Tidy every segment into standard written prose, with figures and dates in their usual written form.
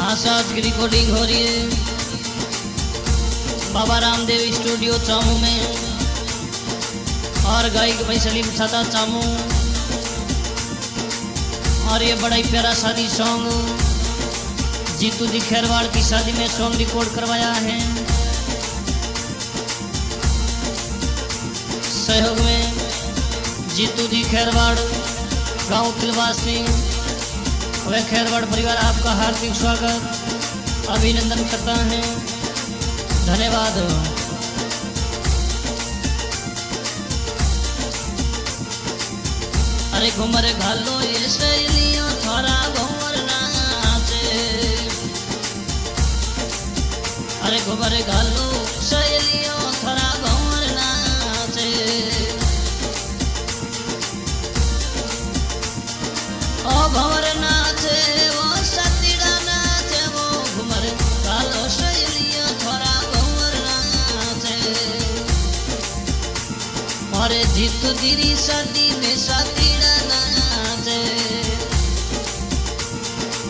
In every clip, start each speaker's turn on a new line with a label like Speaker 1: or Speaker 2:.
Speaker 1: आज की रिकॉर्डिंग हो रही है बाबा रामदेव स्टूडियो चामू में और गायक भाई सलीम सादा चामू। और ये बड़ा ही प्यारा शादी सॉन्ग जीतू जी खैरवाड़ की शादी में सॉन्ग रिकॉर्ड करवाया है। सहयोग में जीतू जी खैरवाड़ गांव तिलवासी व खैरवाड़ परिवार आपका हार्दिक स्वागत अभिनंदन करता है। धन्यवाद। अरे घुमर घालो ये सहेलियों थोड़ा घुमर नाचे। अरे घुमर घालो सहेलियों थोड़ा घुमर नाचे। ओ भंवर नाचे वो सतीड़ा नाचे वो घुमर घालो सहेलियों थोड़ा घुमर नाचे। और जीतू दीरी शादी में सतीड़ा नाचे।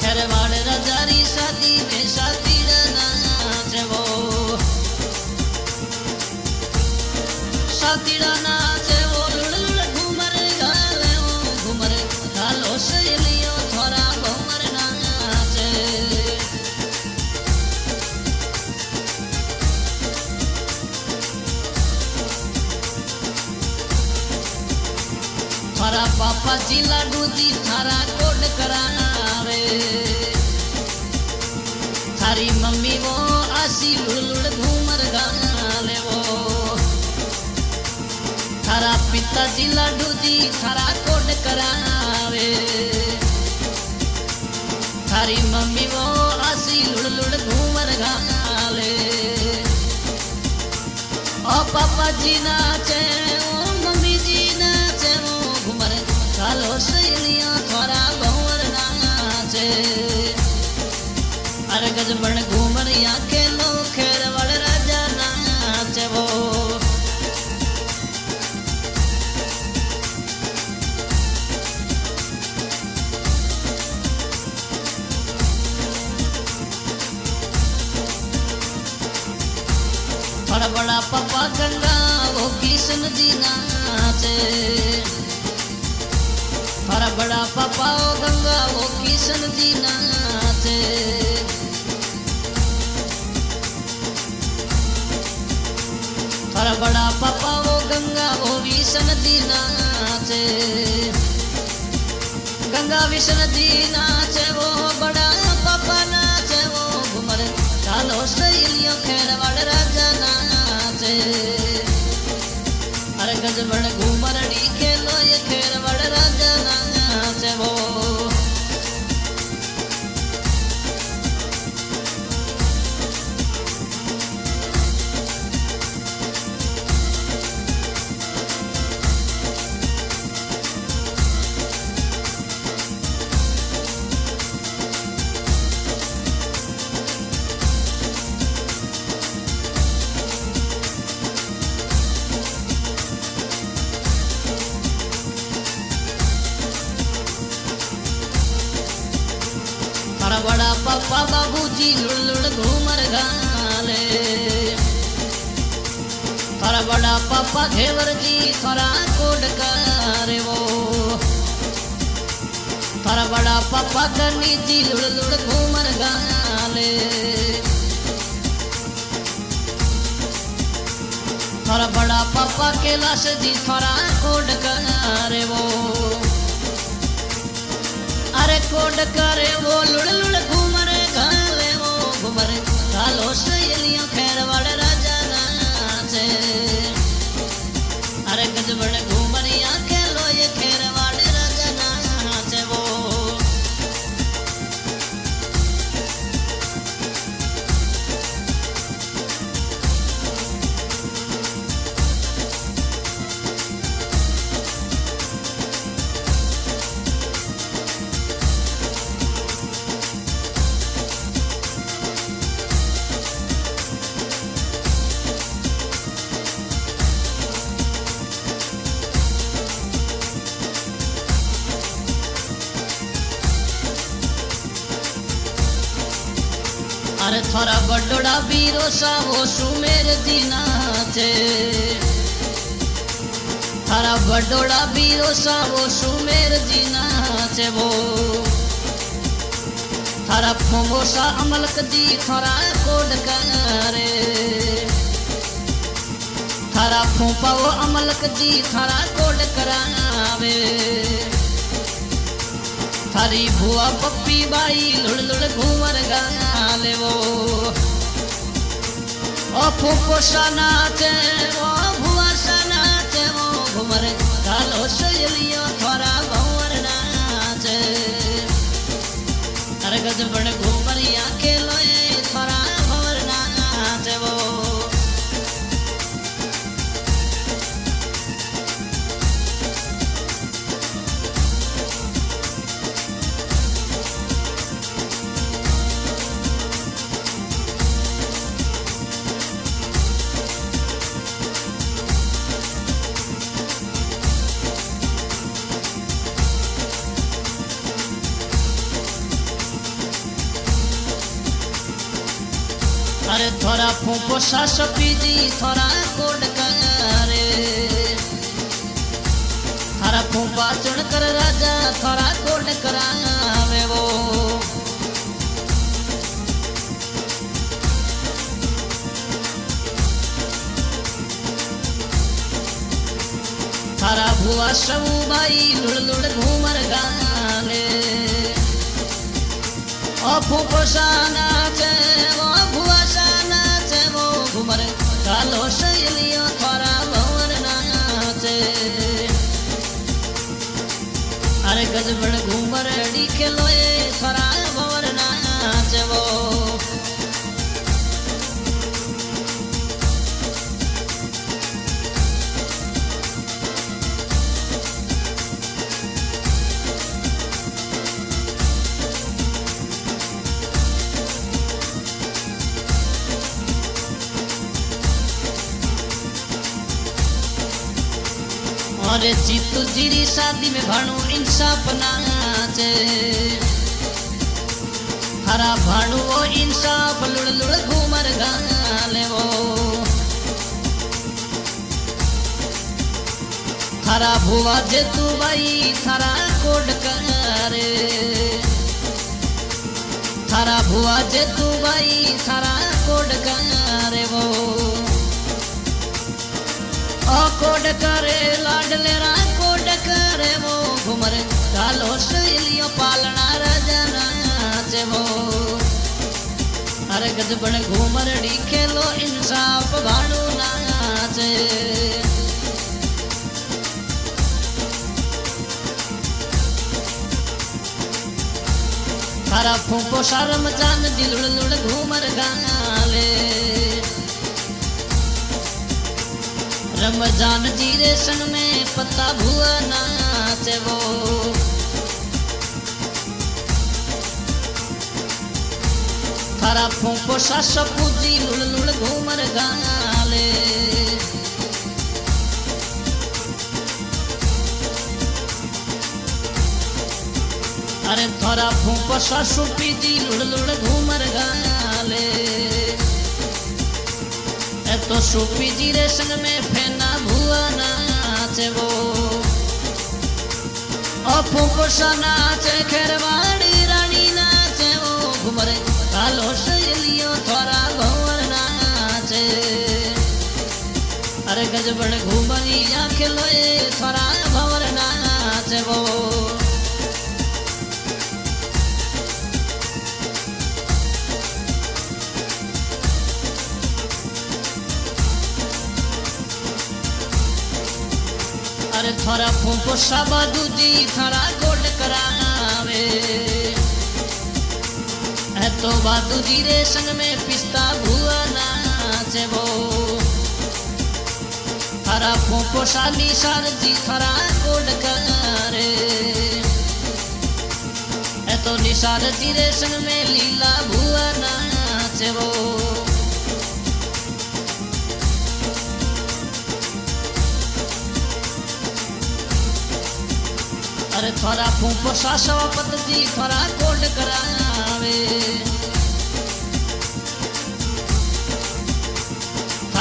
Speaker 1: खैरवाड़ राजारी शादी में सतीड़ा नाचे वो सतीड़ा नाचे वो लुड़ लुड़ घूमर घाले वो घूमर घालो सहेलियों थोड़ा घूमर नाचे। थारा पापा जी लाडू जी थारा कोड करावे। थारी मम्मी वो आसी लुड़ लुड़ घूमर गाले वो। थारा पिताजी लाडू जी थारा कोड करावे। थारी मम्मी वो आसी लुड़ लुड़ घूमर गाले। ओ पापा जी नाचे ओ मम्मी जी नाचे वो घूमर घालो सहेलियां थोड़ा घूमर नाचे। अरे गजबन घूमर या खेलो खैरवाड़ राजा नाचे वो। बड़ा बड़ा पापा गंगा वो किशन जी नाचे। बड़ा बड़ा पापा वो गंगा वो किशन जी नाचे। बड़ा बड़ा पापा वो गंगा वो विष्णु जी नाचे। गंगा विष्णु जी नाचे वो बड़ा पापा नाचे वो घुमर घालो सहेलियों खैरवाड़ राजा नाचे। अरे गजबन घूमरड़ी खेलो ये खैरवाड़ राजा नाचे वो। बड़ा पापा बाबूजी लुड़ लुड़ घूमर घाले। थारा बड़ा पापा घेवर जी थारा कोड करे वो। थारा बड़ा पापा गनी जी लुड़ लुड़ घूमर घाले। थारा बड़ा पापा कैलाश जी थारा कोड करे वो। अरे कोड करे वो लुड़ लुड़ घूमर घाले वो घूमर घालो सहेलियों खैरवाड़ राजा नाचे। अरे गजबन घूमर या खेलो ये खैरवाड़ राजा नाचे वो। अरे थोड़ा बडोड़ा बीरो सा वो सुमेर दीना थे थारा बडोड़ा बीरो सा वो सुमेर दीना थे वो थारा फोमोसा अमल कदी थोड़ा कोड करे थारा फोपा वो अमल कदी थारा कोड करावे थारी बुआ पप्पी बाई लुड़ लुड़ घूमर गाले वो ओ फोपो सा नाचे वो बुआ सा नाचे वो घूमर गालो सहेलियों थोड़ा भंवर नाचे अरे गजबड़ घूमर आके लोए थोड़ा भंवर नाचे वो अरे थोड़ा फूफो सास पीजी थोड़ा कोड करे थारा फूफा चुन कर राजा थोड़ा कोड करावे वो थारा भुआ सब बाई लुड़ लुड़ घूमर गाले ओ फूफो सा नाचे वो भुआ सा नाचे वो घूमर गालो सहेलियों थोड़ा भंवर नाचे अरे गजबड़ घूमर अड़ी के लोए थोड़ा भंवर नाचे वो अरे जीतू जीरी शादी में भाणु इंसाफ नाचे हरा भाणु वो इंसाफ लुड़ लुड़ घूमर गाले वो थारा भुआ जेतू बाई थारा कोड करे थारा भुआ जेतू बाई थारा कोड करे वो ओ कोड करे लाडले रा कोड करे वो घुमर गालो सहेलियों पालना रजना नाचे वो अरे गजबड़ घूमर डी खेलो इंसाफ भाड़ू नाचे थारा फूफो शर्म जान दिल लुड़ लुड़ घूमर गाले रमजान जीरे संग में पता भुआ नाचे वो थारा फूफो सास पूजी लुड़ लुड़ घूमर गाले अरे थारा फूफो सास पीजी लुड़ लुड़ घूमर गाले तो सूपी जीरे संग में फेना भुआ नाचे वो ओ फूफो सा नाचे खेरवाड़ी रानी नाचे वो घुमर कालो सहेलियों थोड़ा भंवर नाचे अरे गजबड़ घूमरी आंखें लोए थोड़ा भंवर नाचे वो अरे थोड़ा फूफो साबा दूजी थारा कोड करावे है तो बादू जीरे संग में पिस्ता भुआ नाचे वो थारा फूफो साली सारजी थारा कोड करे है तो निसार जीरे संग में लीला भुआ नाचे वो अरे थोड़ा फूफो सासवा पतजी थोड़ा कोड करावे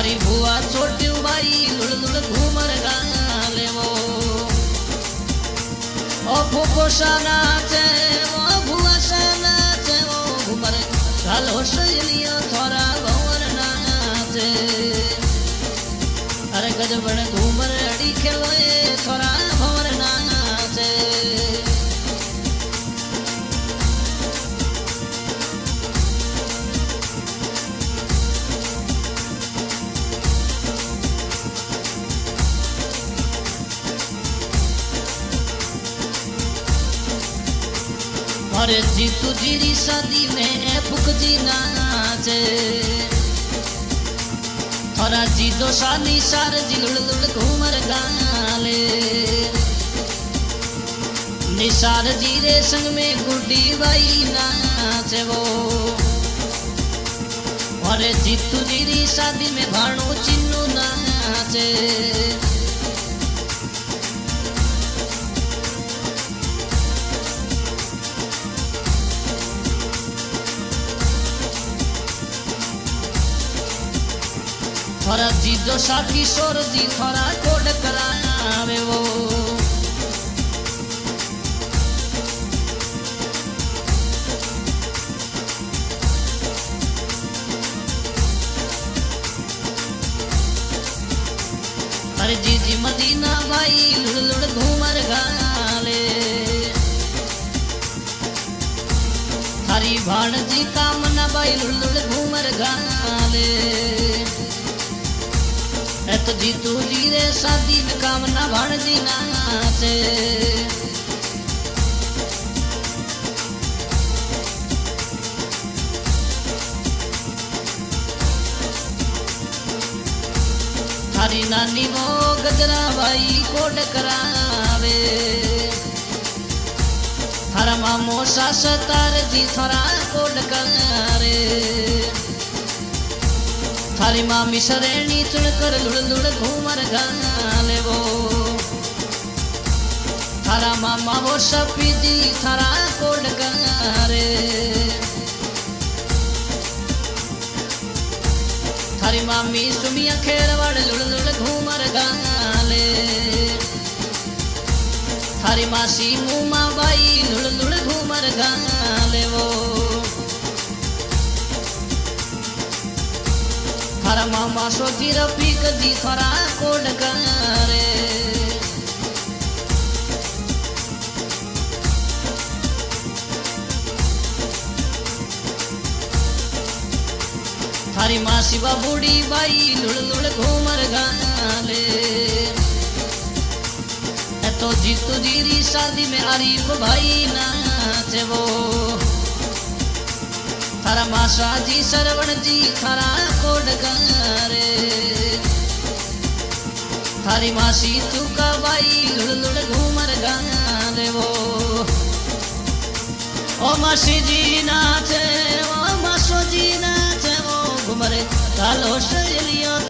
Speaker 1: थारी बुआ छोटी बाई लुड़ लुड़ घूमर गाले वो ओ फूफो शाना चे वो बुआ शाना चे वो घूमर गालो सजलियो थोड़ा भवर नाचे अरे गजबन घूमर अड़ी खेलोए थोड़ा भवर नाचे अरे जीतू जीरी शादी में फुक जी नाचे थोड़ा जीतो शादी सार जी लुड़ लुड़ घूमर गाले निसार जी रे संग में गुड्डी बाई नाचे वो अरे जीतू जीरी शादी में भाणु चिन्नू नाचे थोड़ा जीजो साथी शोर जी थोड़ा कोड करावे वो अरे जीजी मदीना भाई लुड़ लुड़ घूमर गाले थारी भाण जी कामना भाई लुड़ लुड़ घूमर गाले तो जीतू जी रे शादी में कामना भाण जी नाचे थारी नानी वो गजरा भाई कोड करावे थारा मामो सास तार जी थोड़ा कोड करे थारी मामी शरेणी चुनकर लुड़ लुड़ घूमर गाले वो थारा मामा वो सपीदी थारा कोड करे थारी मामी सुमिया खेरवाड़ लुड़ लुड़ घूमर गाले थारी मासी मुमा बाई लुड़ लुड़ घूमर गाले वो थारा मामा सोची रफीक जी थोड़ा कोड करे थारी मासी बूढ़ी बाई लुड़ लुड़ घूमर गाले तो जीतू जीरी शादी में आरिफ भाई नाचे वो थारा मासा जी सरवण जी थारा कोड करे थारी मासी चुका बाई लुड़ लुड़ घूमर गाले वो ओ मासी जी नाचे ओ मासो जी नाचे वो घूमर गालो सजलियो